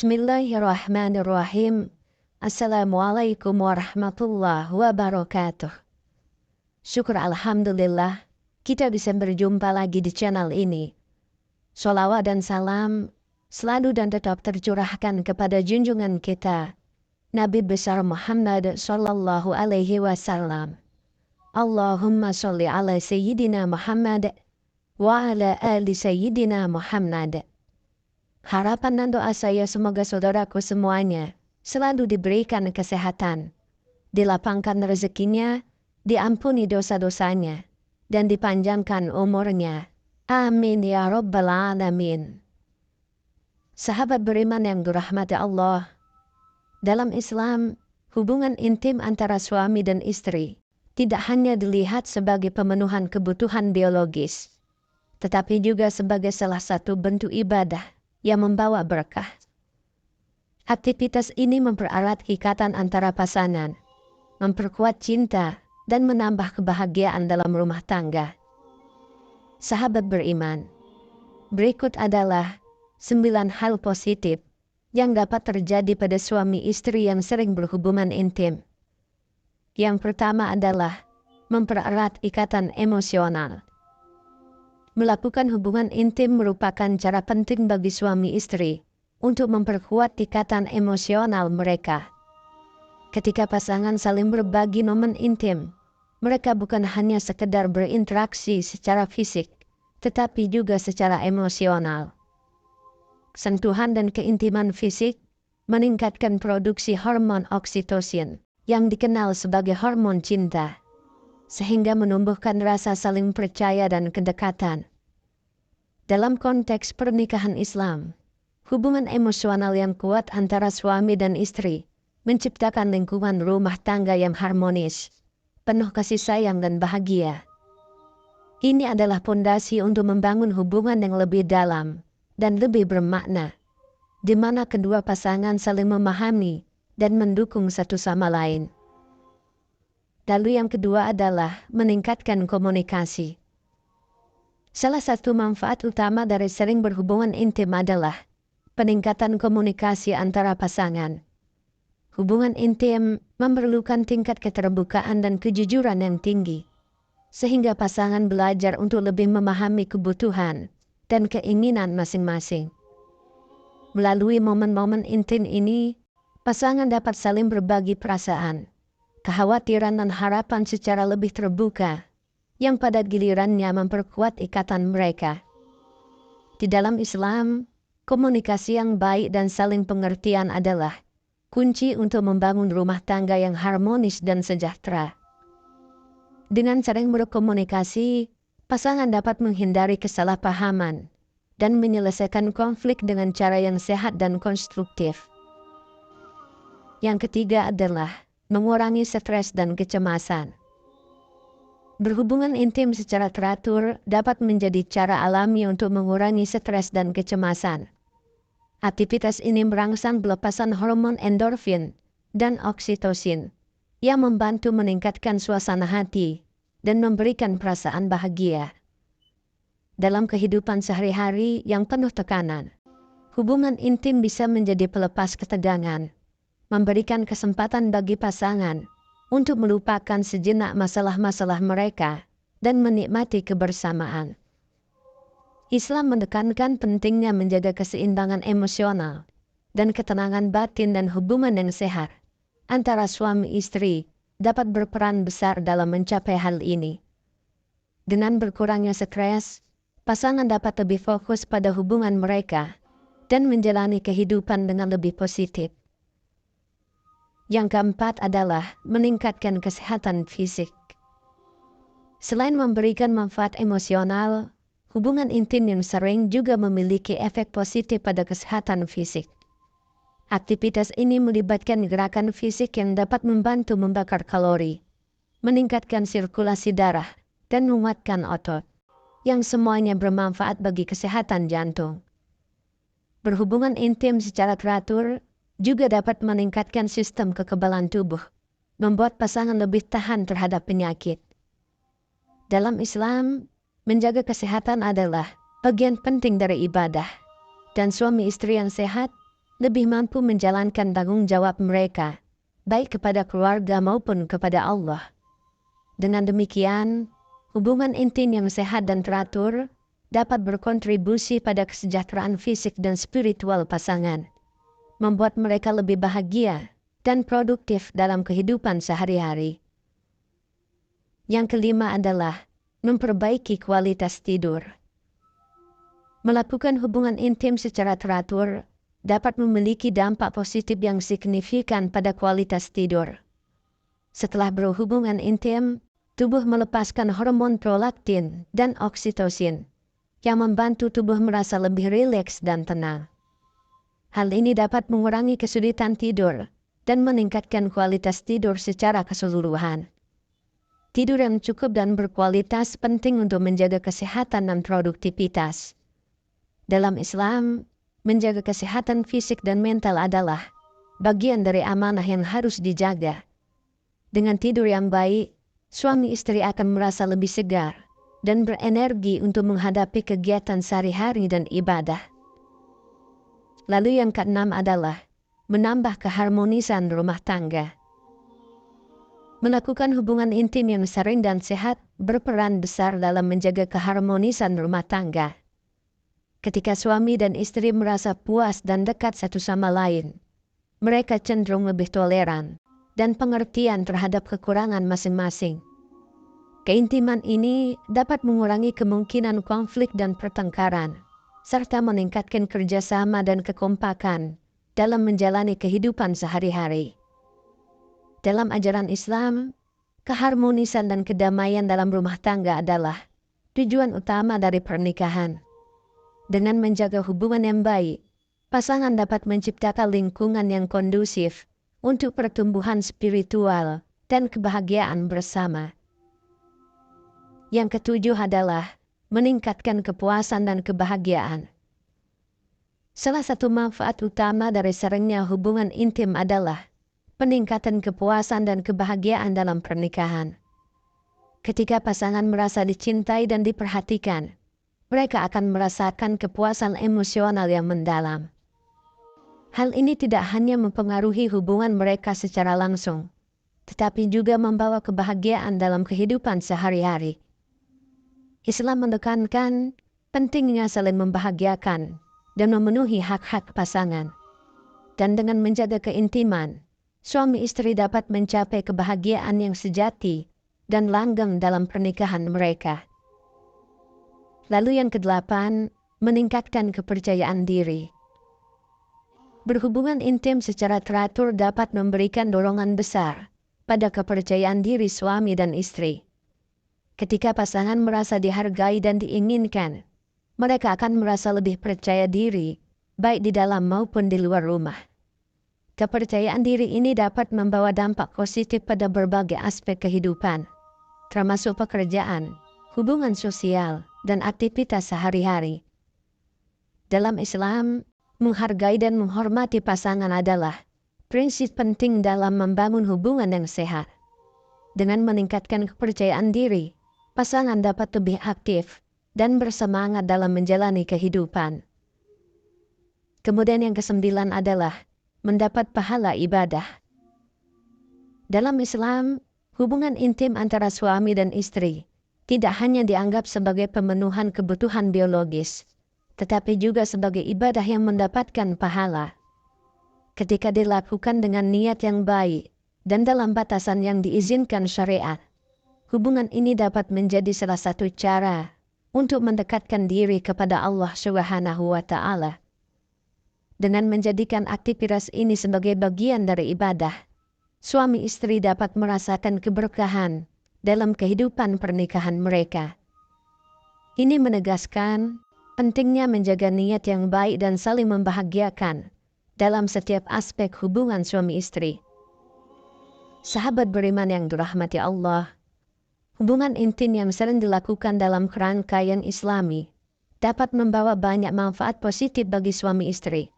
Bismillahirrahmanirrahim. Assalamualaikum warahmatullahi wabarakatuh. Syukur alhamdulillah, kita bisa berjumpa lagi di channel ini. Sholawat dan salam selalu dan tetap tercurahkan kepada junjungan kita, Nabi besar Muhammad sallallahu alaihi wasallam. Allahumma sholli ala Sayyidina Muhammad wa ala ali Sayyidina Muhammad. Harapan dan doa saya semoga saudaraku semuanya selalu diberikan kesehatan, dilapangkan rezekinya, diampuni dosa-dosanya, dan dipanjangkan umurnya. Amin ya rabbal alamin. Sahabat beriman yang dirahmati Allah, dalam Islam, hubungan intim antara suami dan istri tidak hanya dilihat sebagai pemenuhan kebutuhan biologis, tetapi juga sebagai salah satu bentuk ibadah yang membawa berkah. Aktivitas ini mempererat ikatan antara pasangan, memperkuat cinta, dan menambah kebahagiaan dalam rumah tangga. Sahabat beriman, berikut adalah 9 hal positif yang dapat terjadi pada suami istri yang sering berhubungan intim. Yang pertama adalah mempererat ikatan emosional. Melakukan hubungan intim merupakan cara penting bagi suami istri untuk memperkuat ikatan emosional mereka. Ketika pasangan saling berbagi momen intim, mereka bukan hanya sekedar berinteraksi secara fisik, tetapi juga secara emosional. Sentuhan dan keintiman fisik meningkatkan produksi hormon oksitosin yang dikenal sebagai hormon cinta, sehingga menumbuhkan rasa saling percaya dan kedekatan. Dalam konteks pernikahan Islam, hubungan emosional yang kuat antara suami dan istri menciptakan lingkungan rumah tangga yang harmonis, penuh kasih sayang dan bahagia. Ini adalah fondasi untuk membangun hubungan yang lebih dalam dan lebih bermakna, di mana kedua pasangan saling memahami dan mendukung satu sama lain. Lalu yang kedua adalah meningkatkan komunikasi. Salah satu manfaat utama dari sering berhubungan intim adalah peningkatan komunikasi antara pasangan. Hubungan intim memerlukan tingkat keterbukaan dan kejujuran yang tinggi, sehingga pasangan belajar untuk lebih memahami kebutuhan dan keinginan masing-masing. Melalui momen-momen intim ini, pasangan dapat saling berbagi perasaan, kekhawatiran dan harapan secara lebih terbuka, yang pada gilirannya memperkuat ikatan mereka. Di dalam Islam, komunikasi yang baik dan saling pengertian adalah kunci untuk membangun rumah tangga yang harmonis dan sejahtera. Dengan sering berkomunikasi, pasangan dapat menghindari kesalahpahaman dan menyelesaikan konflik dengan cara yang sehat dan konstruktif. Yang ketiga adalah mengurangi stres dan kecemasan. Berhubungan intim secara teratur dapat menjadi cara alami untuk mengurangi stres dan kecemasan. Aktivitas ini merangsang pelepasan hormon endorfin dan oksitosin yang membantu meningkatkan suasana hati dan memberikan perasaan bahagia. Dalam kehidupan sehari-hari yang penuh tekanan, hubungan intim bisa menjadi pelepas ketegangan, memberikan kesempatan bagi pasangan untuk melupakan sejenak masalah-masalah mereka dan menikmati kebersamaan. Islam menekankan pentingnya menjaga keseimbangan emosional dan ketenangan batin, dan hubungan yang sehat antara suami istri dapat berperan besar dalam mencapai hal ini. Dengan berkurangnya stres, pasangan dapat lebih fokus pada hubungan mereka dan menjalani kehidupan dengan lebih positif. Yang keempat adalah meningkatkan kesehatan fisik. Selain memberikan manfaat emosional, hubungan intim yang sering juga memiliki efek positif pada kesehatan fisik. Aktivitas ini melibatkan gerakan fisik yang dapat membantu membakar kalori, meningkatkan sirkulasi darah, dan menguatkan otot, yang semuanya bermanfaat bagi kesehatan jantung. Berhubungan intim secara teratur juga dapat meningkatkan sistem kekebalan tubuh, membuat pasangan lebih tahan terhadap penyakit. Dalam Islam, menjaga kesehatan adalah bagian penting dari ibadah, dan suami istri yang sehat lebih mampu menjalankan tanggung jawab mereka, baik kepada keluarga maupun kepada Allah. Dengan demikian, hubungan intim yang sehat dan teratur dapat berkontribusi pada kesejahteraan fisik dan spiritual pasangan, membuat mereka lebih bahagia dan produktif dalam kehidupan sehari-hari. Yang kelima adalah memperbaiki kualitas tidur. Melakukan hubungan intim secara teratur dapat memiliki dampak positif yang signifikan pada kualitas tidur. Setelah berhubungan intim, tubuh melepaskan hormon prolaktin dan oksitosin yang membantu tubuh merasa lebih rileks dan tenang. Hal ini dapat mengurangi kesulitan tidur dan meningkatkan kualitas tidur secara keseluruhan. Tidur yang cukup dan berkualitas penting untuk menjaga kesehatan dan produktivitas. Dalam Islam, menjaga kesehatan fisik dan mental adalah bagian dari amanah yang harus dijaga. Dengan tidur yang baik, suami istri akan merasa lebih segar dan berenergi untuk menghadapi kegiatan sehari-hari dan ibadah. Lalu yang keenam adalah menambah keharmonisan rumah tangga. Melakukan hubungan intim yang sering dan sehat berperan besar dalam menjaga keharmonisan rumah tangga. Ketika suami dan istri merasa puas dan dekat satu sama lain, mereka cenderung lebih toleran dan pengertian terhadap kekurangan masing-masing. Keintiman ini dapat mengurangi kemungkinan konflik dan pertengkaran, serta meningkatkan kerjasama dan kekompakan dalam menjalani kehidupan sehari-hari. Dalam ajaran Islam, keharmonisan dan kedamaian dalam rumah tangga adalah tujuan utama dari pernikahan. Dengan menjaga hubungan yang baik, pasangan dapat menciptakan lingkungan yang kondusif untuk pertumbuhan spiritual dan kebahagiaan bersama. Yang ketujuh adalah meningkatkan kepuasan dan kebahagiaan. Salah satu manfaat utama dari seringnya hubungan intim adalah peningkatan kepuasan dan kebahagiaan dalam pernikahan. Ketika pasangan merasa dicintai dan diperhatikan, mereka akan merasakan kepuasan emosional yang mendalam. Hal ini tidak hanya mempengaruhi hubungan mereka secara langsung, tetapi juga membawa kebahagiaan dalam kehidupan sehari-hari. Islam menekankan pentingnya saling membahagiakan dan memenuhi hak-hak pasangan. Dan dengan menjaga keintiman, suami istri dapat mencapai kebahagiaan yang sejati dan langgeng dalam pernikahan mereka. Lalu yang kedelapan, meningkatkan kepercayaan diri. Berhubungan intim secara teratur dapat memberikan dorongan besar pada kepercayaan diri suami dan istri. Ketika pasangan merasa dihargai dan diinginkan, mereka akan merasa lebih percaya diri, baik di dalam maupun di luar rumah. Kepercayaan diri ini dapat membawa dampak positif pada berbagai aspek kehidupan, termasuk pekerjaan, hubungan sosial, dan aktivitas sehari-hari. Dalam Islam, menghargai dan menghormati pasangan adalah prinsip penting dalam membangun hubungan yang sehat. Dengan meningkatkan kepercayaan diri, pasangan dapat lebih aktif dan bersemangat dalam menjalani kehidupan. Kemudian yang kesembilan adalah mendapat pahala ibadah. Dalam Islam, hubungan intim antara suami dan istri tidak hanya dianggap sebagai pemenuhan kebutuhan biologis, tetapi juga sebagai ibadah yang mendapatkan pahala. Ketika dilakukan dengan niat yang baik dan dalam batasan yang diizinkan syariat, hubungan ini dapat menjadi salah satu cara untuk mendekatkan diri kepada Allah Subhanahu wa Ta'ala. Dengan menjadikan aktivitas ini sebagai bagian dari ibadah, suami istri dapat merasakan keberkahan dalam kehidupan pernikahan mereka. Ini menegaskan pentingnya menjaga niat yang baik dan saling membahagiakan dalam setiap aspek hubungan suami istri. Sahabat beriman yang dirahmati Allah, hubungan intim yang sering dilakukan dalam kerangka yang Islami dapat membawa banyak manfaat positif bagi suami istri.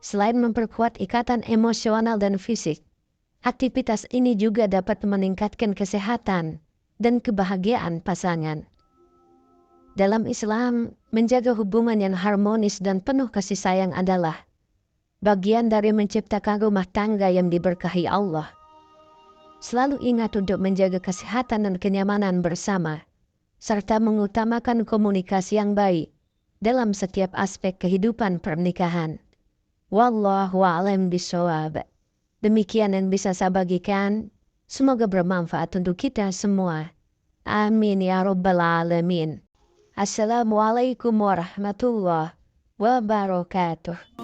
Selain memperkuat ikatan emosional dan fisik, aktivitas ini juga dapat meningkatkan kesehatan dan kebahagiaan pasangan. Dalam Islam, menjaga hubungan yang harmonis dan penuh kasih sayang adalah bagian dari menciptakan rumah tangga yang diberkahi Allah. Selalu ingat untuk menjaga kesehatan dan kenyamanan bersama, serta mengutamakan komunikasi yang baik dalam setiap aspek kehidupan pernikahan. Wallahu a'lam bishawab. Demikian yang bisa saya bagikan. Semoga bermanfaat untuk kita semua. Amin ya rabbal alamin. Assalamualaikum warahmatullahi wabarakatuh.